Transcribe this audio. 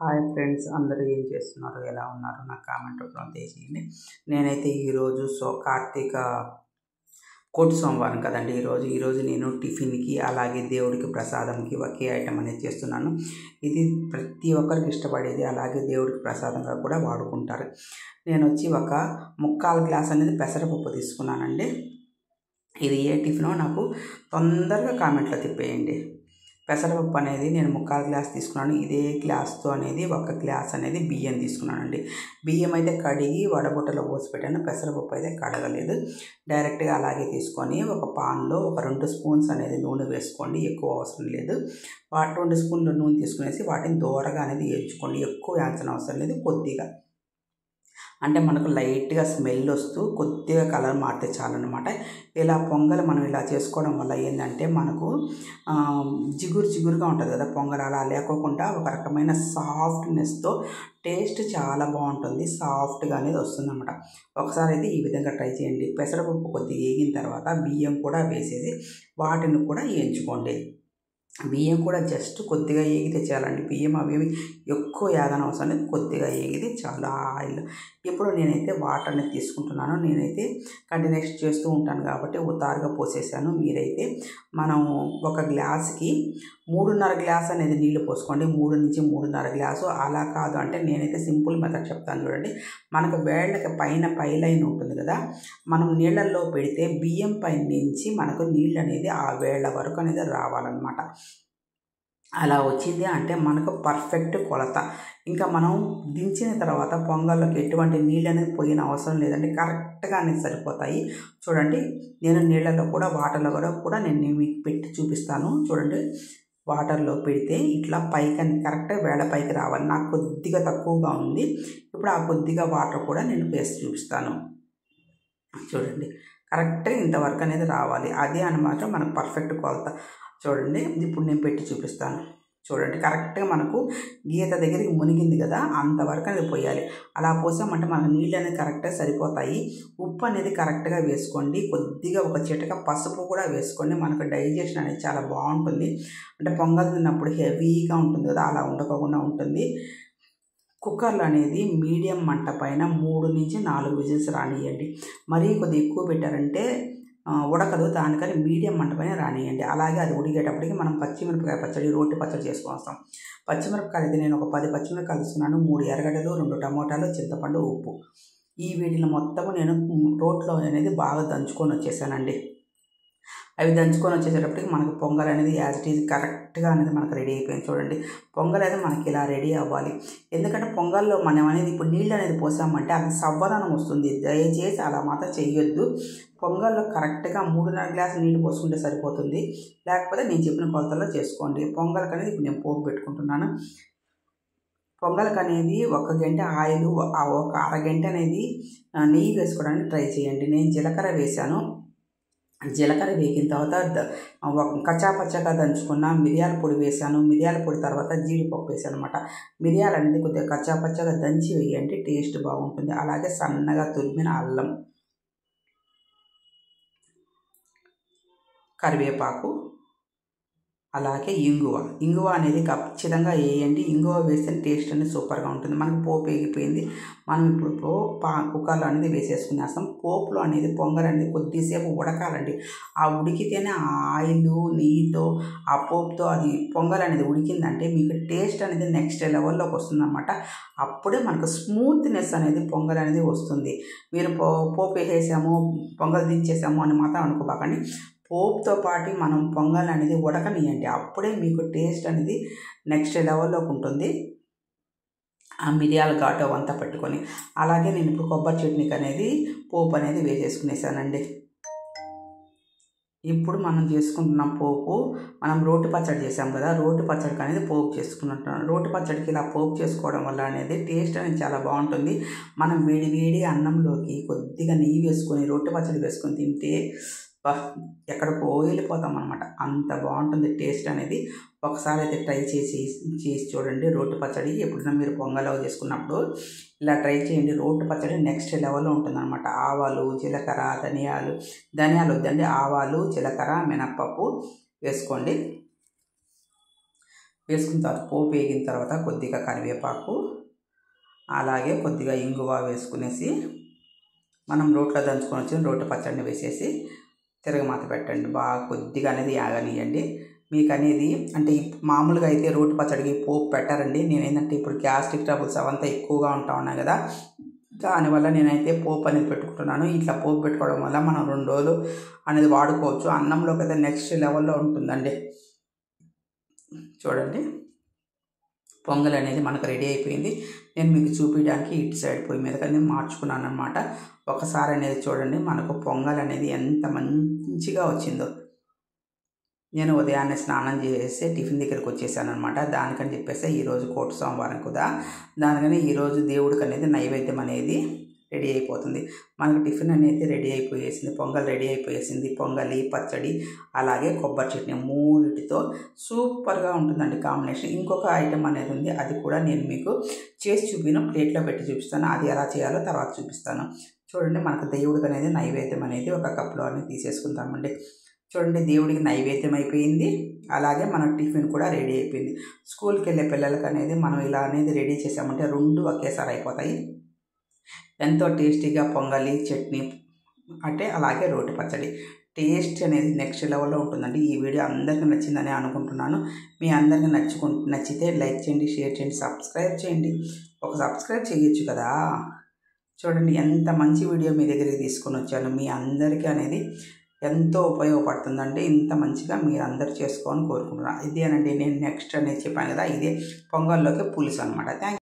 Hi friends, అందరూ ఏం చేస్తున్నారు, ఎలా ఉన్నారు? నాకు కామెంట్ రూపంలో తెలియజేయండి. నేనైతే ఈరోజు కార్తీక కోటి సోమవారం కదండి. ఈరోజు నేను టిఫిన్కి అలాగే దేవుడికి ప్రసాదంకి ఒకే ఐటమ్ అనేది చేస్తున్నాను. ఇది ప్రతి ఒక్కరికి ఇష్టపడేది, అలాగే దేవుడికి ప్రసాదంగా కూడా వాడుకుంటారు. నేను వచ్చి ఒక 3/4 గ్లాస్ అనేది పెసరపప్పు తీసుకున్నానండి. ఇది ఏ టిఫినో నాకు తొందరగా కామెంట్లో తిప్పేయండి. పెసరపప్పు అనేది నేను 3/4 గ్లాస్ తీసుకున్నాను. ఇదే గ్లాస్తో అనేది 1 గ్లాస్ అనేది బియ్యం తీసుకున్నానండి. బియ్యం అయితే కడిగి వడబుట్టలో పోసి పెట్టాను. పెసరపప్పు అయితే కడగలేదు. డైరెక్ట్గా అలాగే తీసుకొని ఒక పాన్లో ఒక 2 స్పూన్స్ అనేది నూనె వేసుకోండి. ఎక్కువ అవసరం లేదు. 2 స్పూన్లు నూనె తీసుకునేసి వాటిని దోరగా అనేది వేయించుకోండి. ఎక్కువ వేయించిన అవసరం లేదు. కొద్దిగా అంటే మనకు లైట్గా స్మెల్ వస్తూ కొద్దిగా కలర్ మారితే చాలన్నమాట. ఇలా పొంగల్ మనం ఇలా చేసుకోవడం వల్ల ఏంటంటే మనకు జిగురుగా ఉంటుంది కదా పొంగల్. అలా లేకోకుండా ఒక రకమైన సాఫ్ట్నెస్తో టేస్ట్ చాలా బాగుంటుంది. సాఫ్ట్గా అనేది వస్తుంది అనమాట. ఒకసారి అయితే ఈ విధంగా ట్రై చేయండి. పెసరపప్పు కొద్దిగా వేగిన తర్వాత బియ్యం కూడా వేసేసి వాటిని కూడా వేయించుకోండి. బియ్యం కూడా జస్ట్ కొద్దిగా ఏగితే చాలండి. బియ్యం అవి ఎక్కువ ఏగనవసరం లేదు. కొద్దిగా ఏగితే చాలా ఆయిల్. ఇప్పుడు నేనైతే వాటర్ అనేది తీసుకుంటున్నాను. నేనైతే కంటిన్యూస్ చేస్తూ ఉంటాను కాబట్టి ఉతారుగా పోసేసాను. మీరైతే మనం ఒక గ్లాస్కి 3.5 గ్లాస్ అనేది నీళ్లు పోసుకోండి. 3 నుంచి 3.5 గ్లాసు. అలా కాదు అంటే నేనైతే సింపుల్ మెథడ్ చెప్తాను చూడండి. మనకు వేళ్ళకి పైలైన్ ఉంటుంది కదా, మనం నీళ్ళల్లో పెడితే బియ్యం పై నుంచి మనకు నీళ్ళు అనేది ఆ వేళ్ళ వరకు అనేది రావాలన్నమాట. అలా వచ్చింది అంటే మనకు పర్ఫెక్ట్ కొలత. ఇంకా మనం దించిన తర్వాత పొంగల్లోకి ఎటువంటి నీళ్ళు అనేది పోయిన అవసరం లేదండి. కరెక్ట్గా అనేది సరిపోతాయి. చూడండి, నేను నీళ్ళల్లో కూడా వాటర్లో కూడా నేను మీకు పెట్టి చూపిస్తాను. చూడండి, వాటర్లో పెడితే ఇట్లా పైకి అని కరెక్ట్గా వేళ పైకి రావాలి. నాకు కొద్దిగా తక్కువగా ఉంది. ఇప్పుడు ఆ కొద్దిగా వాటర్ కూడా నేను వేసి చూపిస్తాను. చూడండి, కరెక్ట్గా ఇంతవరకు అనేది రావాలి. అదే అన్నమాట మనకు పర్ఫెక్ట్ కొలత. చూడండి, ఇప్పుడు నేను పెట్టి చూపిస్తాను. చూడండి, కరెక్ట్గా మనకు గీత దగ్గరికి మునిగింది కదా, అంతవరకు అనేది పోయాలి. అలా పోసామంటే మనకు నీళ్ళు అనేది కరెక్ట్గా సరిపోతాయి. ఉప్పు అనేది కరెక్ట్గా వేసుకోండి. కొద్దిగా ఒక చిటిక పసుపు కూడా వేసుకోండి. మనకు డైజెషన్ అనేది చాలా బాగుంటుంది. అంటే పొంగల్ తిన్నప్పుడు హెవీగా ఉంటుంది కదా, అలా ఉండకుండా ఉంటుంది. కుక్కర్లో అనేది మీడియం మంట పైన 3 నుంచి 4 విజిల్స్ రానియండి. మరీ కొద్దిగా ఎక్కువ పెట్టారంటే ఉడకదు. దానికని మీడియం మంట పైన రానియండి. అలాగే అది ఉడికేటప్పటికి మనం పచ్చిమిరపకాయ పచ్చడి, రోటి పచ్చడి చేసుకొస్తాం. పచ్చిమిరపకాయలు అయితే నేను ఒక 10 పచ్చిమిరపకాయలు తీసుకున్నాను. 3 ఎర్రగడ్డలు, 2 టమోటాలు, చింతపండు, ఉప్పు. ఈ వీటిని మొత్తము నేను రోట్లో అనేది బాగా దంచుకొని వచ్చేసానండి. అవి దంచుకొని వచ్చేసేటప్పటికి మనకు పొంగల్ అనేది యాజ్ ఇట్ ఈజ్ కరెక్ట్గా అనేది మనకు రెడీ అయిపోయింది. చూడండి, పొంగల్ అనేది మనకి ఇలా రెడీ అవ్వాలి. ఎందుకంటే పొంగల్లో మనం అనేది ఇప్పుడు నీళ్ళు అనేది పోసామంటే అది సవ్వదనం వస్తుంది. దయచేసి అలా మాత్రం చెయ్యొద్దు. పొంగల్లో కరెక్ట్గా 3.5 గ్లాసులు నీళ్ళు పోసుకుంటే సరిపోతుంది. లేకపోతే నేను చెప్పిన కొలతల్లో చేసుకోండి. పొంగల్కి అనేది ఇప్పుడు నేను పోపు పెట్టుకుంటున్నాను. పొంగల్కి అనేది 1 గంట ఆయిల్, ఒక అరగంట అనేది నెయ్యి వేసుకోవడానికి ట్రై చేయండి. నేను జీలకర్ర వేశాను. జీలకర్ర వేగిన తర్వాత కచ్చాపచ్చగా దంచుకున్న మిరియాల పొడి వేసాను. మిరియాల పొడి తర్వాత జీడిపప్పు వేసాను అనమాట. మిరియాలు అనేది కొద్దిగా కచ్చాపచ్చగా దంచి వేయండి, టేస్ట్ బాగుంటుంది. అలాగే సన్నగా తురిమిన అల్లం, కరివేపాకు, అలాగే ఇంగువ అనేది ఖచ్చితంగా వేయండి. ఇంగువ వేస్తే టేస్ట్ అనేది సూపర్గా ఉంటుంది. మనకు పోపు వేగిపోయింది. మనం ఇప్పుడు కుక్కర్లో అనేది వేసేసుకునేస్తాం. పోపులో అనేది పొంగల్ అనేది కొద్దిసేపు ఉడకాలండి. ఆ ఉడికితేనే ఆ ఆయిల్, నెయ్యితో, ఆ పోపుతో అది పొంగల్ అనేది ఉడికిందంటే మీకు టేస్ట్ అనేది నెక్స్ట్ లెవెల్లోకి వస్తుందన్నమాట. అప్పుడే మనకు స్మూత్నెస్ అనేది పొంగల్ అనేది వస్తుంది. మీరు పోపు వేసేసాము, పొంగల్ దించేసాము అని మాత్రం అనుకోబాకండి. పోపుతో పాటు మనం పొంగల్ అనేది ఉడకనియండి. అప్పుడే మీకు టేస్ట్ అనేది నెక్స్ట్ లెవెల్లోకి ఉంటుంది. ఆ మిరియాల ఘాటు అవంతా పెట్టుకొని. అలాగే నేను ఇప్పుడు కొబ్బరి చట్నీకి అనేది పోపు అనేది వేసేసుకునేసానండి. ఇప్పుడు మనం చేసుకుంటున్న పోపు, మనం రోటి పచ్చడి చేసాం కదా, రోటి పచ్చడికి అనేది పోపు చేసుకున్నట్టు. రోటి పచ్చడికి ఇలా పోపు చేసుకోవడం వల్ల అనేది టేస్ట్ అనేది చాలా బాగుంటుంది. మనం వేడి అన్నంలోకి కొద్దిగా నెయ్యి వేసుకొని రోటి పచ్చడి వేసుకొని తింటే ఎక్కడికో వెళ్ళిపోతాం అనమాట. అంత బాగుంటుంది టేస్ట్ అనేది. ఒకసారి అయితే ట్రై చేసి చూడండి. రోటి పచ్చడి ఎప్పుడైనా మీరు పొంగల్ చేసుకున్నప్పుడు ఇలా ట్రై చేయండి. రోటి పచ్చడి నెక్స్ట్ లెవెల్లో ఉంటుంది అనమాట. ఆవాలు, జీలకర్ర, ధనియాలు వద్దండి, ఆవాలు, జీలకర్ర, మినప్పప్పు వేసుకోండి. వేసుకున్న తర్వాత పోపు వేగిన తర్వాత కొద్దిగా కరివేపాకు అలాగే కొద్దిగా ఇంగువ వేసుకునేసి మనం రోట్లో దంచుకొని వచ్చి రోటి పచ్చడిని వేసేసి తిరగమాత పెట్టండి. బాగా కొద్దిగా అనేది యాగనియండి. మీకు అనేది అంటే మామూలుగా అయితే రోటి పచ్చడికి పోపు పెట్టారండి. నేను ఏంటంటే ఇప్పుడు గ్యాస్ట్రిక్ ట్రబుల్స్ అవంతా ఎక్కువగా ఉన్నాయి కదా, దానివల్ల నేనైతే పోపు అనేది పెట్టుకుంటున్నాను. ఇట్లా పోపు పెట్టుకోవడం వల్ల మనం 2 రోజులు అనేది వాడుకోవచ్చు. అన్నంలోకి అయితే నెక్స్ట్ లెవెల్లో ఉంటుందండి. చూడండి, పొంగల్ అనేది మనకు రెడీ అయిపోయింది. నేను మీకు చూపించడానికి ఇటు సైడ్ పొయ్యి మీద కానీ మార్చుకున్నాను అనమాట. ఒకసారి అనేది చూడండి, మనకు పొంగల్ అనేది ఎంత మంచిగా వచ్చిందో. నేను ఉదయాన్నే స్నానం చేసి టిఫిన్ దగ్గరికి వచ్చేసాను అనమాట. దానికని చెప్పేసి ఈరోజు కోటి సోమవారం కదా, దానికని ఈరోజు దేవుడికి అనేది నైవేద్యం అనేది రెడీ అయిపోతుంది. మనకు టిఫిన్ అనేది రెడీ అయిపోయేసింది, పొంగల్ రెడీ అయిపోయేసింది. పొంగలి, పచ్చడి అలాగే కొబ్బరి చట్నీ మూడిటితో సూపర్గా ఉంటుందండి కాంబినేషన్. ఇంకొక ఐటెం అనేది ఉంది, అది కూడా నేను మీకు చేసి చూపిన ప్లేట్లో పెట్టి చూపిస్తాను. అది ఎలా చేయాలో తర్వాత చూపిస్తాను. చూడండి, మనకు దేవుడికి అనేది నైవేద్యం అనేది ఒక కప్లో అనేది తీసేసుకుంటామండి. చూడండి, దేవుడికి నైవేద్యం అయిపోయింది, అలాగే మన టిఫిన్ కూడా రెడీ అయిపోయింది. స్కూల్కి వెళ్ళే పిల్లలకి అనేది మనం ఇలా అనేది రెడీ చేసామంటే 2 ఒకేసారి అయిపోతాయి. ఎంతో టేస్టీగా పొంగలి, చట్నీ అంటే అలాగే రోటి పచ్చడి టేస్ట్ అనేది నెక్స్ట్ లెవెల్లో ఉంటుందండి. ఈ వీడియో అందరికీ నచ్చిందని అనుకుంటున్నాను. మీ అందరికీ నచ్చితే లైక్ చేయండి, షేర్ చేయండి, సబ్స్క్రైబ్ చేయండి. ఒక సబ్స్క్రైబ్ చేయొచ్చు కదా. చూడండి, ఎంత మంచి వీడియో మీ దగ్గరికి తీసుకొని వచ్చాను. మీ అందరికీ అనేది ఎంతో ఉపయోగపడుతుందండి. ఇంత మంచిగా మీరు అందరు చేసుకోవాలని కోరుకుంటున్నాను. ఇదేనండి నేను నెక్స్ట్ అనేది చెప్పాను కదా, ఇదే పొంగల్లోకి పులుసు అనమాట. థ్యాంక్